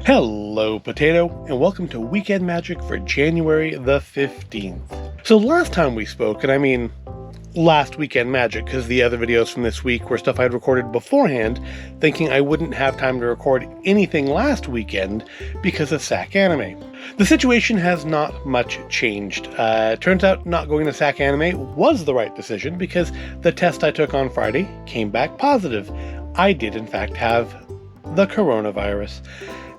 Hello, Potato, and welcome to Weekend Magic for January the 15th. So last time we spoke, and I mean last Weekend Magic, because the other videos from this week were stuff I'd recorded beforehand, thinking I wouldn't have time to record anything last weekend because of SAC Anime. The situation has not much changed. Turns out not going to SAC Anime was the right decision because the test I took on Friday came back positive. I did in fact have the coronavirus.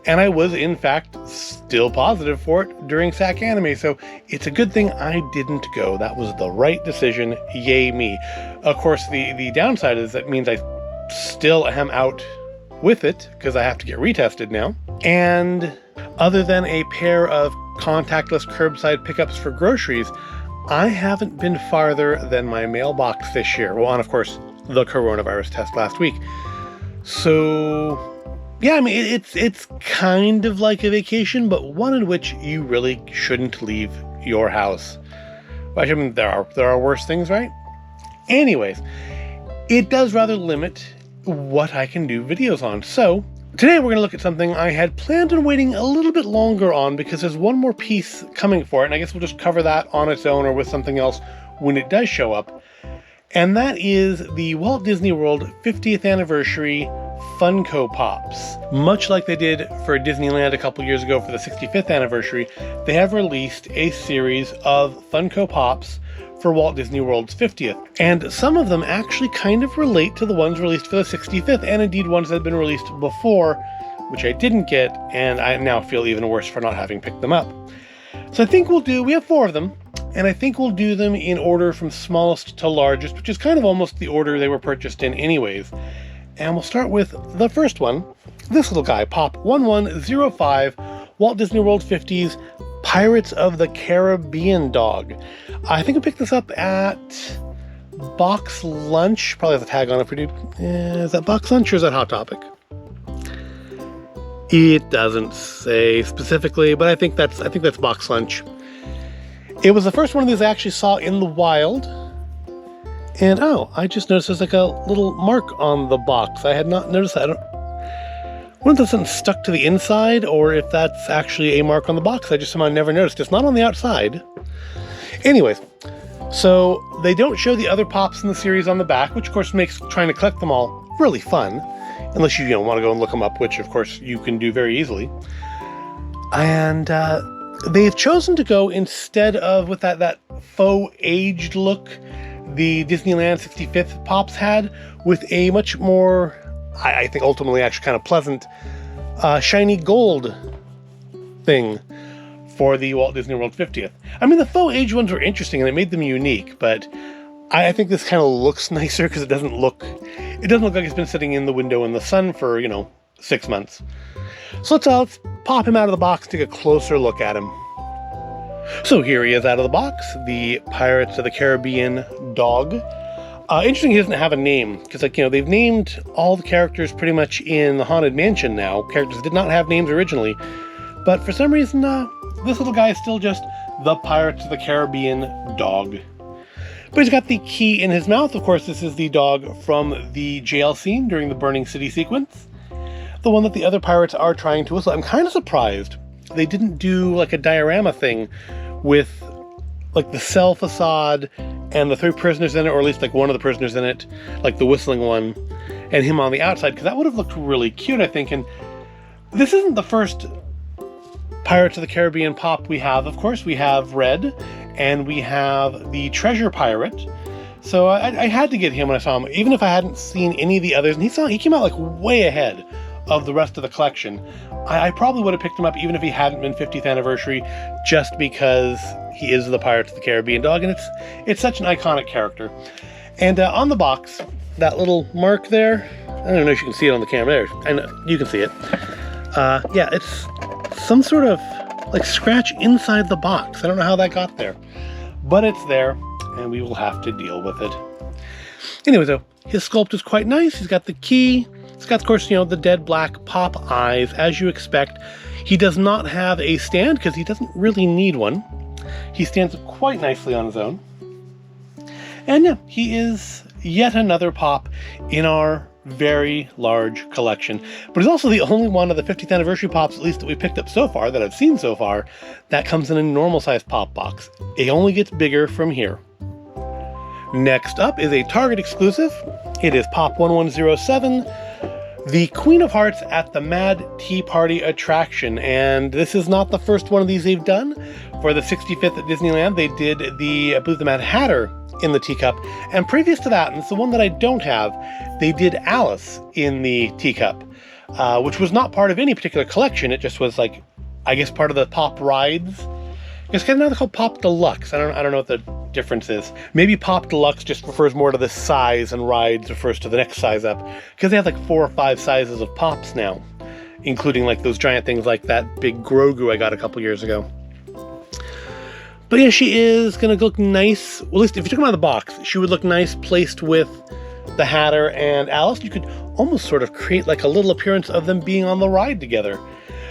And I was, in fact, still positive for it during SAC Anime, so it's a good thing I didn't go. That was the right decision. Yay me. Of course, the downside is that means I still am out with it, because I have to get retested now. And other than a pair of contactless curbside pickups for groceries, I haven't been farther than my mailbox this year. Well, and of course, the coronavirus test last week. So yeah, I mean, it's kind of like a vacation, but one in which you really shouldn't leave your house. Well, I mean, there are worse things, right? Anyways, it does rather limit what I can do videos on. So today we're going to look at something I had planned on waiting a little bit longer on because there's one more piece coming for it, and I guess we'll just cover that on its own or with something else when it does show up. And that is the Walt Disney World 50th anniversary Funko Pops. Much like they did for Disneyland a couple years ago for the 65th anniversary, they have released a series of Funko Pops for Walt Disney World's 50th. And some of them actually kind of relate to the ones released for the 65th, and indeed ones that had been released before, which I didn't get, and I now feel even worse for not having picked them up. So I think we have 4 of them, and I think we'll do them in order from smallest to largest, which is kind of almost the order they were purchased in anyways. And we'll start with the first one, this little guy, Pop 1105, Walt Disney World 50's Pirates of the Caribbean dog. I think I picked this up at Box Lunch. Probably has a tag on it for you. Is that Box Lunch or is that Hot Topic? It doesn't say specifically, but I think that's Box Lunch. It was the first one of these I actually saw in the wild. And oh, I just noticed there's like a little mark on the box. I had not noticed that. I wonder if that's something stuck to the inside or if that's actually a mark on the box. I just somehow never noticed. It's not on the outside. Anyways, so they don't show the other Pops in the series on the back, which of course makes trying to collect them all really fun. Unless you want to go and look them up, which of course you can do very easily. And they've chosen to go instead of with that faux aged look the Disneyland 65th Pops had, with a much more, I think ultimately actually kind of pleasant, shiny gold thing for the Walt Disney World 50th. I mean, the faux age ones were interesting and it made them unique, but I think this kind of looks nicer because it doesn't look like it's been sitting in the window in the sun for, 6 months. So let's pop him out of the box, take a closer look at him. So here he is out of the box, the Pirates of the Caribbean dog. Interesting he doesn't have a name, because they've named all the characters pretty much in the Haunted Mansion now. Characters did not have names originally, but for some reason, this little guy is still just the Pirates of the Caribbean dog. But he's got the key in his mouth. Of course, this is the dog from the jail scene during the Burning City sequence. The one that the other pirates are trying to whistle. I'm kind of surprised they didn't do like a diorama thing with like the cell facade and the 3 prisoners in it, or at least like one of the prisoners in it, like the whistling one, and him on the outside, because that would have looked really cute, I think. And this isn't the first Pirates of the Caribbean Pop we have. Of course, we have Red, and we have the Treasure Pirate. So I had to get him when I saw him, even if I hadn't seen any of the others. And he came out like way ahead of the rest of the collection. I probably would have picked him up even if he hadn't been 50th anniversary, just because he is the Pirates of the Caribbean dog, and it's such an iconic character. And on the box, that little mark there, I don't know if you can see it on the camera. There, I know you can see it. Yeah, it's some sort of like scratch inside the box. I don't know how that got there, but it's there, and we will have to deal with it. Anyway, though, his sculpt is quite nice. He's got the key. It's got, of course, the dead black Pop eyes, as you expect. He does not have a stand because he doesn't really need one. He stands quite nicely on his own. And yeah, he is yet another Pop in our very large collection. But it's also the only one of the 50th anniversary pops, at least that we picked up so far, that I've seen so far, that comes in a normal size pop box. It only gets bigger from here. Next up is a Target exclusive. It is Pop 1107, the Queen of Hearts at the Mad Tea Party attraction. And this is not the first one of these they've done. For the 65th at Disneyland, they did I believe the Mad Hatter in the teacup. And previous to that, and it's the one that I don't have, they did Alice in the teacup, which was not part of any particular collection. It just was like, I guess, part of the Pop rides. It's kind of now called Pop Deluxe. I don't know what the difference is. Maybe Pop Deluxe just refers more to the size, and Rides refers to the next size up, because they have like 4 or 5 sizes of Pops now, including like those giant things like that big Grogu I got a couple years ago. But yeah, she is going to look nice. Well, at least if you took them out of the box, she would look nice placed with the Hatter and Alice. You could almost sort of create like a little appearance of them being on the ride together.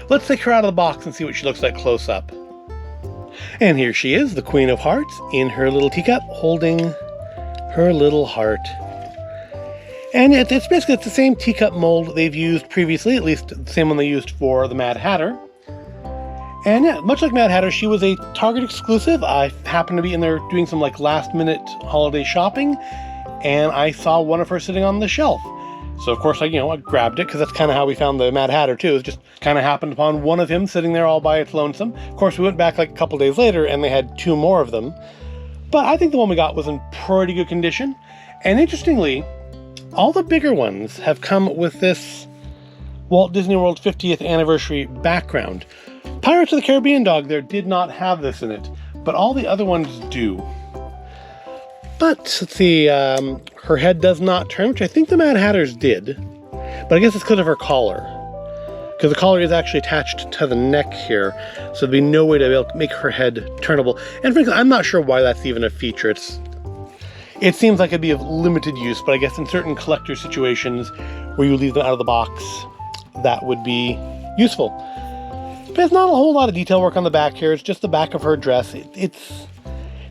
Let's take her out of the box and see what she looks like close up. And here she is, the Queen of Hearts, in her little teacup, holding her little heart. And it's basically the same teacup mold they've used previously, at least the same one they used for the Mad Hatter. And yeah, much like Mad Hatter, she was a Target exclusive. I happened to be in there doing some like last minute holiday shopping, and I saw one of her sitting on the shelf. So of course I grabbed it, because that's kind of how we found the Mad Hatter too. It just kind of happened upon one of him sitting there all by its lonesome. Of course we went back like a couple days later and they had 2 more of them. But I think the one we got was in pretty good condition. And interestingly, all the bigger ones have come with this Walt Disney World 50th anniversary background. Pirates of the Caribbean dog there did not have this in it, but all the other ones do. But let's see, her head does not turn, which I think the Mad Hatters did, but I guess it's because of her collar, because the collar is actually attached to the neck here, so there'd be no way to be able to make her head turnable. And frankly, I'm not sure why that's even a feature. It seems like it'd be of limited use, but I guess in certain collector situations where you leave them out of the box, that would be useful. But there's not a whole lot of detail work on the back here. It's just the back of her dress. It's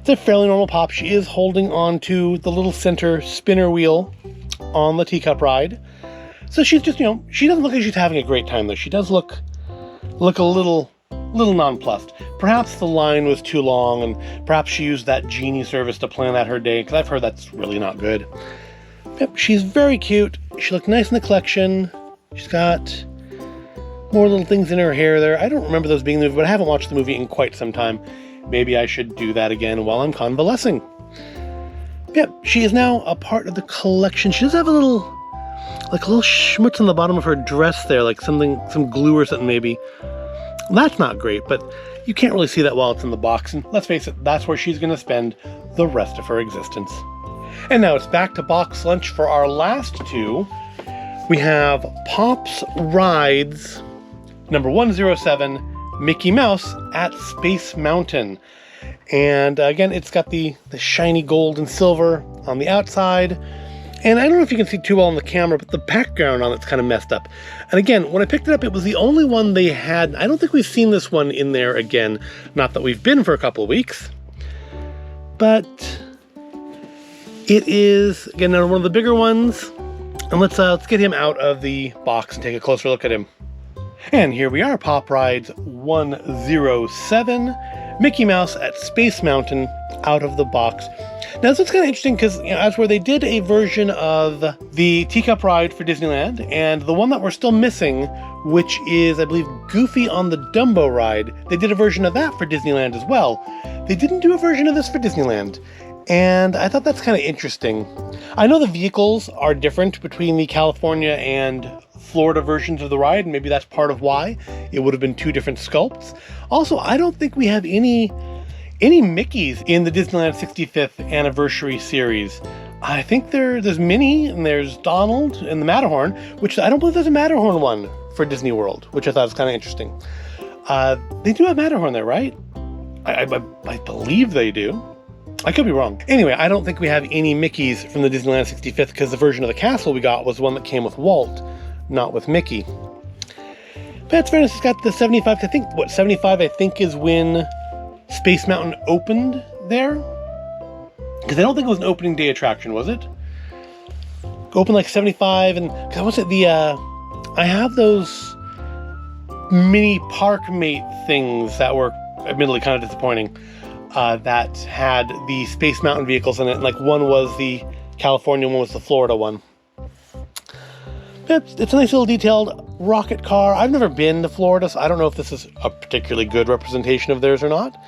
a fairly normal pop. She is holding on to the little center spinner wheel on the teacup ride. So she's just, she doesn't look like she's having a great time though. She does look a little nonplussed. Perhaps the line was too long, and perhaps she used that genie service to plan out her day, because I've heard that's really not good. Yep, she's very cute. She looked nice in the collection. She's got more little things in her hair there. I don't remember those being in the movie, but I haven't watched the movie in quite some time. Maybe I should do that again while I'm convalescing. Yep, she is now a part of the collection. She does have a little schmutz on the bottom of her dress there, like some glue or something maybe. That's not great, but you can't really see that while it's in the box. And let's face it, that's where she's going to spend the rest of her existence. And now it's back to box lunch for our last 2. We have Pops Rides number 107, Mickey Mouse at Space Mountain. And again, it's got the shiny gold and silver on the outside. And I don't know if you can see too well on the camera, but the background on it's kind of messed up. And again, when I picked it up, it was the only one they had. I don't think we've seen this one in there again. Not that we've been for a couple of weeks. But it is, again, one of the bigger ones. And let's get him out of the box and take a closer look at him. And here we are, Pop Rides 107, Mickey Mouse at Space Mountain, out of the box. Now this is kind of interesting because as where they did a version of the teacup ride for Disneyland, and the one that we're still missing, which is, I believe, Goofy on the Dumbo ride, they did a version of that for Disneyland as well. They didn't do a version of this for Disneyland, and I thought that's kind of interesting. I know the vehicles are different between the California and Florida versions of the ride, and maybe that's part of why it would have been 2 different sculpts. Also, I don't think we have any Mickeys in the Disneyland 65th anniversary series. I think there's Minnie, and there's Donald, and the Matterhorn, which I don't believe there's a Matterhorn one for Disney World, which I thought was kind of interesting. They do have Matterhorn there, right? I believe they do. I could be wrong. Anyway, I don't think we have any Mickeys from the Disneyland 65th, because the version of the castle we got was the one that came with Walt, not with Mickey. But it's fairness, it's got the 75, 75 I think is when Space Mountain opened there? Because I don't think it was an opening day attraction, was it? open like 75, and cause I want to say I have those mini park mate things that were admittedly kind of disappointing, that had the Space Mountain vehicles in it. Like one was the California one, was the Florida one. It's a nice little detailed rocket car. I've never been to Florida, so I don't know if this is a particularly good representation of theirs or not.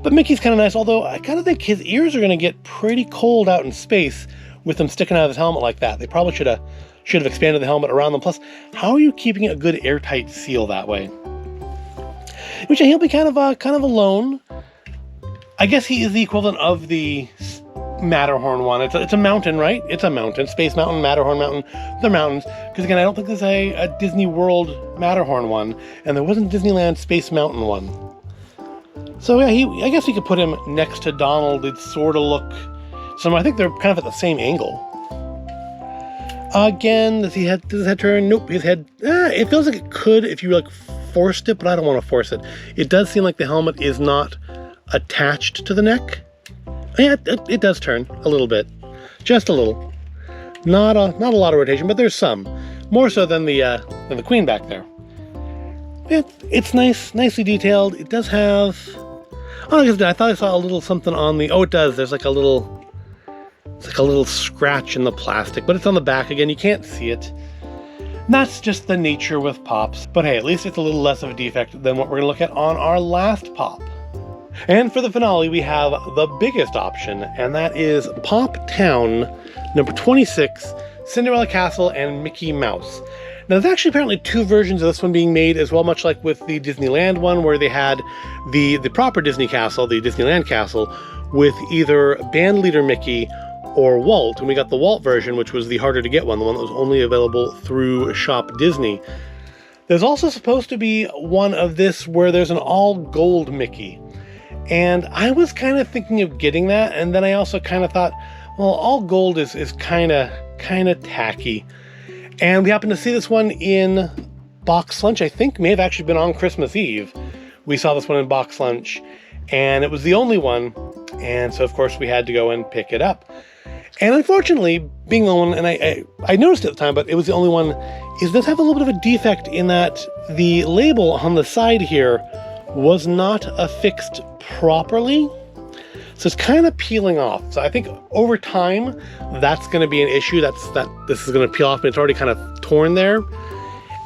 But Mickey's kind of nice, although I kind of think his ears are going to get pretty cold out in space with them sticking out of his helmet like that. They probably should have expanded the helmet around them. Plus, how are you keeping a good airtight seal that way? Which he'll be kind of alone. I guess he is the equivalent of the Matterhorn one. It's a mountain, right? It's a mountain. Space Mountain, Matterhorn Mountain. They're mountains. Because again, I don't think there's a Disney World Matterhorn one, and there wasn't a Disneyland Space Mountain one. So yeah, I guess we could put him next to Donald. It'd sort of look similar. I think they're kind of at the same angle. Again, does his head turn? Nope, his head, it feels like it could if you like forced it, but I don't want to force it. It does seem like the helmet is not attached to the neck. Yeah, it does turn a little bit, just a little. Not a lot of rotation, but there's some, more so than the Queen back there. It's nicely detailed. It does have. Oh, I thought I saw a little something on the. Oh, it does. There's like a little. It's like a little scratch in the plastic, but it's on the back again. You can't see it. And that's just the nature with Pops. But hey, at least it's a little less of a defect than what we're gonna look at on our last Pop. And for the finale, we have the biggest option, and that is Pop Town number 26, Cinderella Castle and Mickey Mouse. Now, there's actually apparently two versions of this one being made as well, much like with the Disneyland one, where they had the proper Disney castle, the Disneyland castle, with either band leader Mickey or Walt. And we got the Walt version, which was the harder to get one, the one that was only available through Shop Disney. There's also supposed to be one of this where there's an all gold Mickey. And I was kind of thinking of getting that, and then I also kind of thought, well, all gold is kind of tacky. And we happened to see this one in Box Lunch. I think may have actually been on Christmas Eve. We saw this one in Box Lunch, and it was the only one, and so of course we had to go and pick it up. And unfortunately, being the one, and I noticed it at the time, but it was the only one, it does have a little bit of a defect in that the label on the side here was not affixed properly. So it's kind of peeling off. So I think over time, that's going to be an issue. This is going to peel off, but it's already kind of torn there.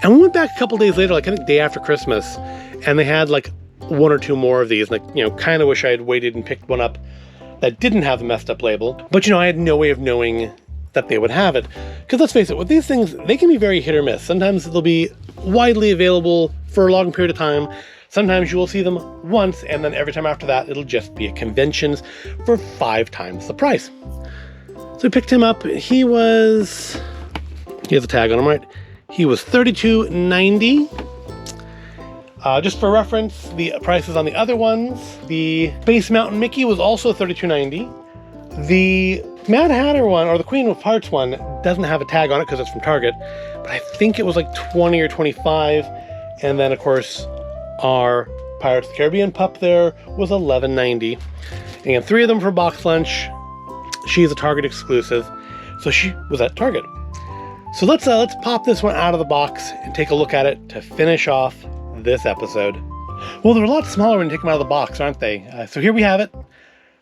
And we went back a couple days later, like I think day after Christmas, and they had like one or two more of these. Like, kind of wish I had waited and picked one up that didn't have the messed up label. But I had no way of knowing that they would have it. Because let's face it, with these things, they can be very hit or miss. Sometimes they'll be widely available for a long period of time. Sometimes you will see them once, and then every time after that, it'll just be at conventions for 5 times the price. So we picked him up. He has a tag on him, right? He was $32.90. Just for reference, the prices on the other ones, the Space Mountain Mickey was also $32.90. The Mad Hatter one, or the Queen of Hearts one, doesn't have a tag on it because it's from Target, but I think it was like $20 or $25. And then, of course, our Pirates of the Caribbean pup there was $11.90. And 3 of them for Box Lunch. She's a Target exclusive, so she was at Target. So let's pop this one out of the box and take a look at it to finish off this episode. Well, they're a lot smaller when you take them out of the box, aren't they? So here we have it.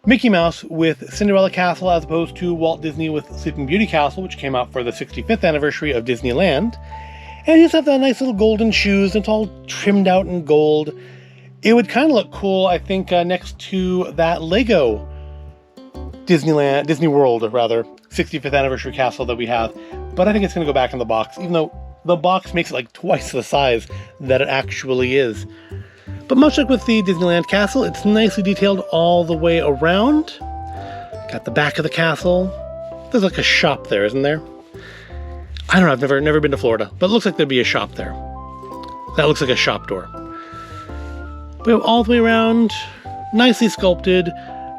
Mickey Mouse with Cinderella Castle as opposed to Walt Disney with Sleeping Beauty Castle, which came out for the 65th anniversary of Disneyland. And you just have that nice little golden shoes. It's all trimmed out in gold. It would kind of look cool, I think, next to that Lego Disney World, 65th anniversary castle that we have. But I think it's going to go back in the box, even though the box makes it like twice the size that it actually is. But much like with the Disneyland castle, it's nicely detailed all the way around. Got the back of the castle. There's like a shop there, isn't there? I don't know, I've never been to Florida, but it looks like there'd be a shop there. That looks like a shop door. We have all the way around, nicely sculpted.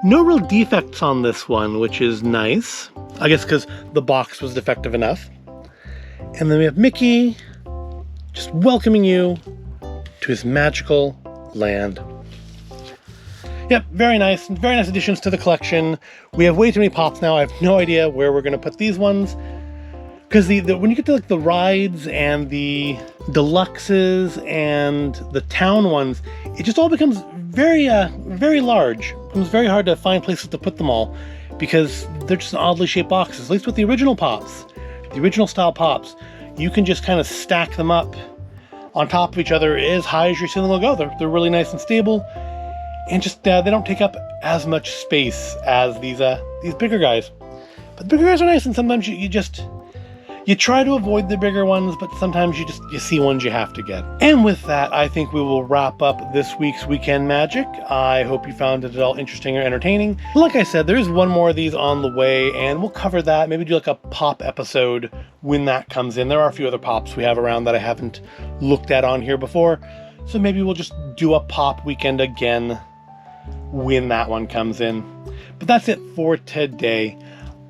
No real defects on this one, which is nice. I guess because the box was defective enough. And then we have Mickey just welcoming you to his magical land. Yep, very nice additions to the collection. We have way too many Pops now. I have no idea where we're going to put these ones. Because when you get to like the rides and the deluxes and the town ones, it just all becomes very large. It becomes very hard to find places to put them all because they're just oddly shaped boxes. At least with the original Pops, the original style Pops, you can just kind of stack them up on top of each other as high as your ceiling will go. They're really nice and stable, and just they don't take up as much space as these bigger guys. But the bigger guys are nice, and sometimes you try to avoid the bigger ones, but sometimes you see ones you have to get. And with that, I think we will wrap up this week's Weekend Magic. I hope you found it all interesting or entertaining. Like I said, there is one more of these on the way, and we'll cover that. Maybe do like a pop episode when that comes in. There are a few other Pops we have around that I haven't looked at on here before, so maybe we'll just do a Pop weekend again when that one comes in. But that's it for today.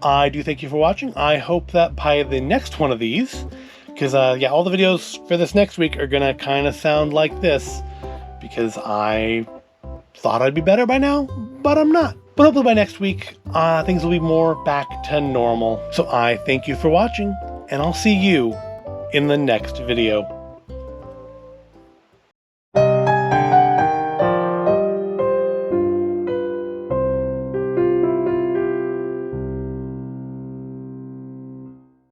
I do thank you for watching. I hope that by the next one of these, because all the videos for this next week are gonna kind of sound like this, because I thought I'd be better by now, but I'm not. But hopefully by next week, things will be more back to normal. So I thank you for watching, and I'll see you in the next video.